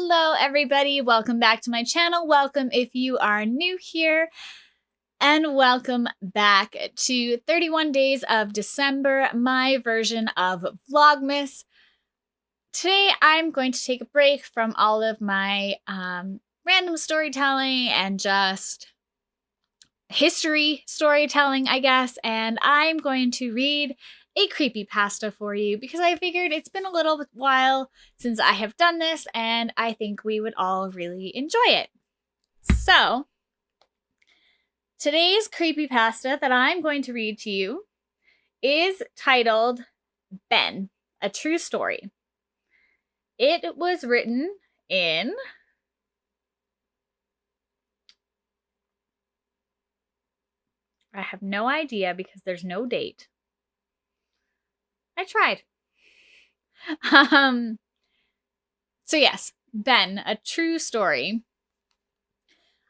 Hello everybody, welcome back to my channel. Welcome if you are new here, and welcome back to 31 Days of December, my version of Vlogmas. Today I'm going to take a break from all of my random storytelling and just history storytelling, I guess, and I'm going to read a creepypasta for you because I figured it's been a little while since I have done this and I think we would all really enjoy it. So, today's creepypasta that I'm going to read to you is titled Ben, a True Story. It was written in I have no idea because there's no date. I tried. So yes, Ben, a true story.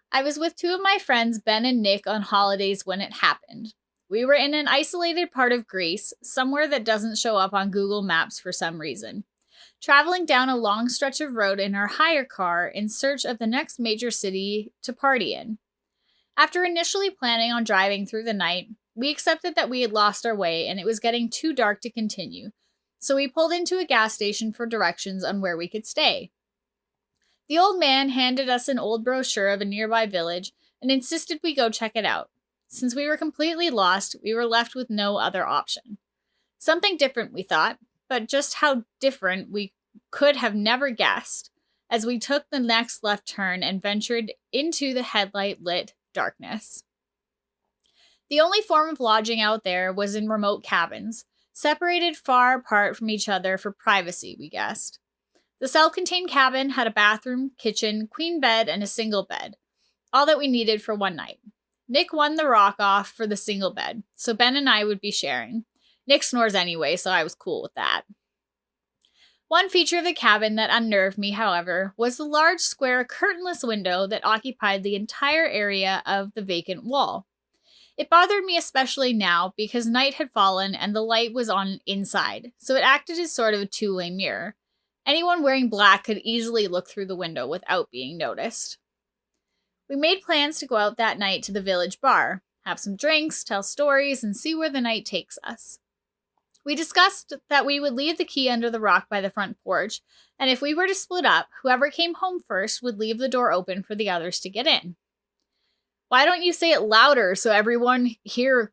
I was with two of my friends, Ben and Nick, on holidays when it happened. We were in an isolated part of Greece, somewhere that doesn't show up on Google Maps for some reason, traveling down a long stretch of road in our hire car in search of the next major city to party in. After initially planning on driving through the night, we accepted that we had lost our way and it was getting too dark to continue, so we pulled into a gas station for directions on where we could stay. The old man handed us an old brochure of a nearby village and insisted we go check it out. Since we were completely lost, we were left with no other option. Something different, we thought, but just how different we could have never guessed as we took the next left turn and ventured into the headlight-lit darkness. The only form of lodging out there was in remote cabins, separated far apart from each other for privacy, we guessed. The self-contained cabin had a bathroom, kitchen, queen bed, and a single bed, all that we needed for one night. Nick won the rock off for the single bed, so Ben and I would be sharing. Nick snores anyway, so I was cool with that. One feature of the cabin that unnerved me, however, was the large square curtainless window that occupied the entire area of the vacant wall. It bothered me especially now because night had fallen and the light was on inside, so it acted as sort of a two-way mirror. Anyone wearing black could easily look through the window without being noticed. We made plans to go out that night to the village bar, have some drinks, tell stories, and see where the night takes us. We discussed that we would leave the key under the rock by the front porch, and if we were to split up, whoever came home first would leave the door open for the others to get in. Why don't you say it louder so everyone hear...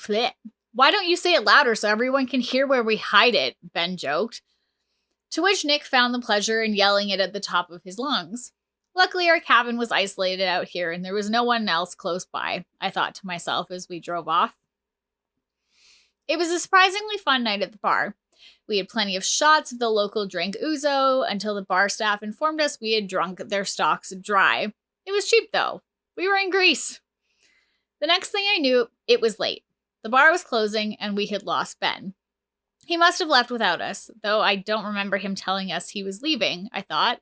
Why don't you say it louder so everyone can hear where we hide it? Ben joked. To which Nick found the pleasure in yelling it at the top of his lungs. Luckily, our cabin was isolated out here and there was no one else close by, I thought to myself as we drove off. It was a surprisingly fun night at the bar. We had plenty of shots of the local drink ouzo until the bar staff informed us we had drunk their stocks dry. It was cheap though. We were in Greece. The next thing I knew, it was late. The bar was closing and we had lost Ben. He must have left without us, though I don't remember him telling us he was leaving, I thought.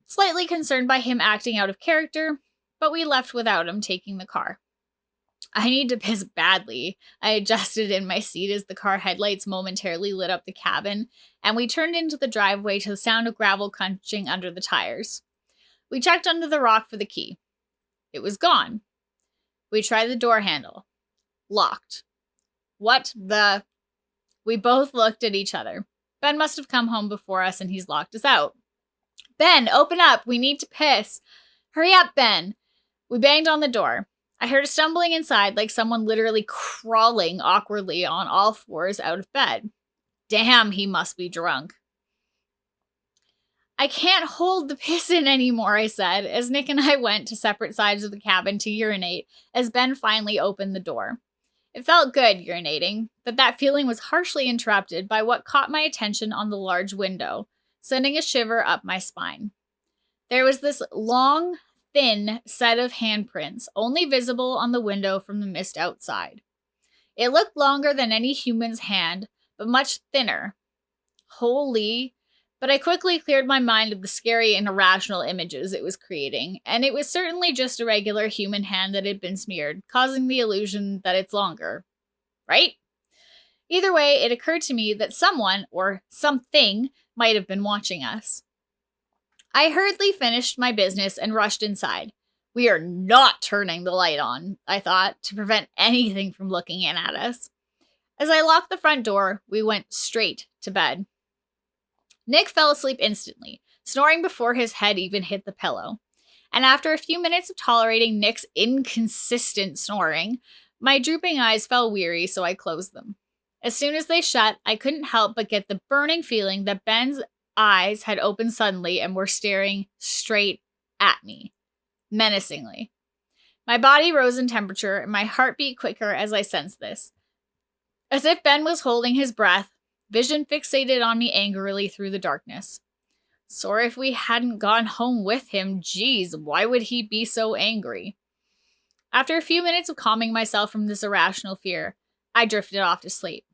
Slightly concerned by him acting out of character, but we left without him taking the car. I need to piss badly. I adjusted in my seat as the car headlights momentarily lit up the cabin, and we turned into the driveway to the sound of gravel crunching under the tires. We checked under the rock for the key. It was gone. We tried the door handle. Locked. What the... We both looked at each other. Ben must have come home before us and he's locked us out. Ben, open up. We need to piss. Hurry up, Ben. We banged on the door. I heard a stumbling inside like someone literally crawling awkwardly on all fours out of bed. Damn, he must be drunk. I can't hold the piss in anymore, I said, as Nick and I went to separate sides of the cabin to urinate as Ben finally opened the door. It felt good urinating, but that feeling was harshly interrupted by what caught my attention on the large window, sending a shiver up my spine. There was this long, thin set of handprints, only visible on the window from the mist outside. It looked longer than any human's hand, but much thinner. Holy... But I quickly cleared my mind of the scary and irrational images it was creating, and it was certainly just a regular human hand that had been smeared, causing the illusion that it's longer. Right? Either way, it occurred to me that someone, or something, might have been watching us. I hurriedly finished my business and rushed inside. We are not turning the light on, I thought, to prevent anything from looking in at us. As I locked the front door, we went straight to bed. Nick fell asleep instantly, snoring before his head even hit the pillow. And after a few minutes of tolerating Nick's inconsistent snoring, my drooping eyes fell weary, so I closed them. As soon as they shut, I couldn't help but get the burning feeling that Ben's eyes had opened suddenly and were staring straight at me, menacingly. My body rose in temperature and my heart beat quicker as I sensed this. As if Ben was holding his breath, vision fixated on me angrily through the darkness. Sorry if we hadn't gone home with him. Geez, why would he be so angry? After a few minutes of calming myself from this irrational fear, I drifted off to sleep.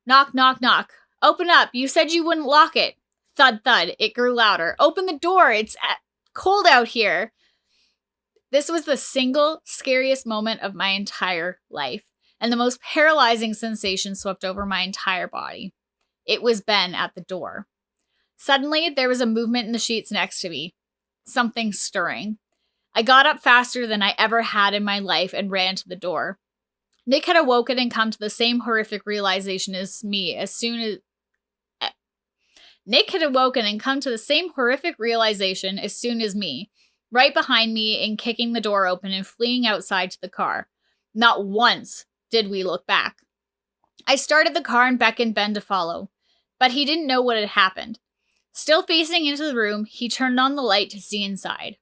Knock, knock, knock. Open up. You said you wouldn't lock it. Thud, thud. It grew louder. Open the door. It's cold out here. This was the single scariest moment of my entire life, and the most paralyzing sensation swept over my entire body. It was Ben at the door. Suddenly, there was a movement in the sheets next to me. Something stirring. I got up faster than I ever had in my life and ran to the door. Nick had awoken and come to the same horrific realization as me as soon as me, right behind me and kicking the door open and fleeing outside to the car. Not once did we look back. I started the car and beckoned Ben to follow, but he didn't know what had happened. Still facing into the room, he turned on the light to see inside.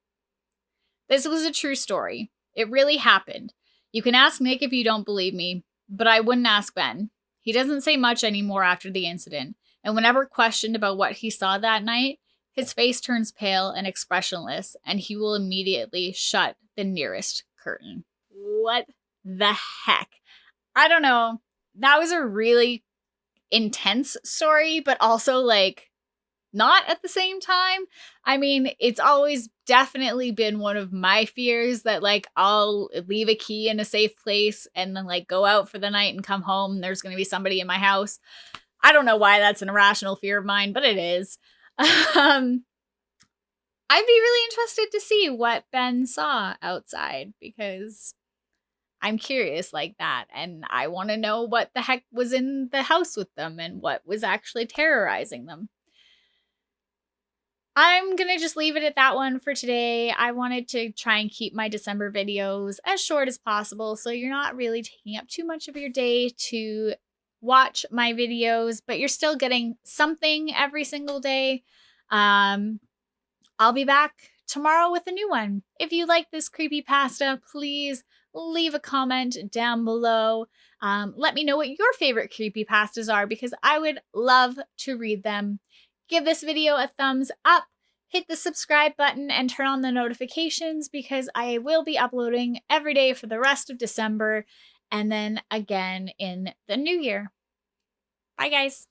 This was a true story. It really happened. You can ask Nick if you don't believe me, but I wouldn't ask Ben. He doesn't say much anymore after the incident, and whenever questioned about what he saw that night, his face turns pale and expressionless, and he will immediately shut the nearest curtain. What the heck? I don't know. That was a really intense story, but also, not at the same time. I mean, it's always definitely been one of my fears that, I'll leave a key in a safe place and then, go out for the night and come home and there's going to be somebody in my house. I don't know why that's an irrational fear of mine, but it is. I'd be really interested to see what Ben saw outside because I'm curious like that. And I want to know what the heck was in the house with them and what was actually terrorizing them. I'm going to just leave it at that one for today. I wanted to try and keep my December videos as short as possible, so you're not really taking up too much of your day to watch my videos, but you're still getting something every single day. I'll be back tomorrow with a new one. If you like this creepypasta, please leave a comment down below. Let me know what your favorite creepypastas are because I would love to read them. Give this video a thumbs up, hit the subscribe button, and turn on the notifications because I will be uploading every day for the rest of December and then again in the new year. Bye, guys.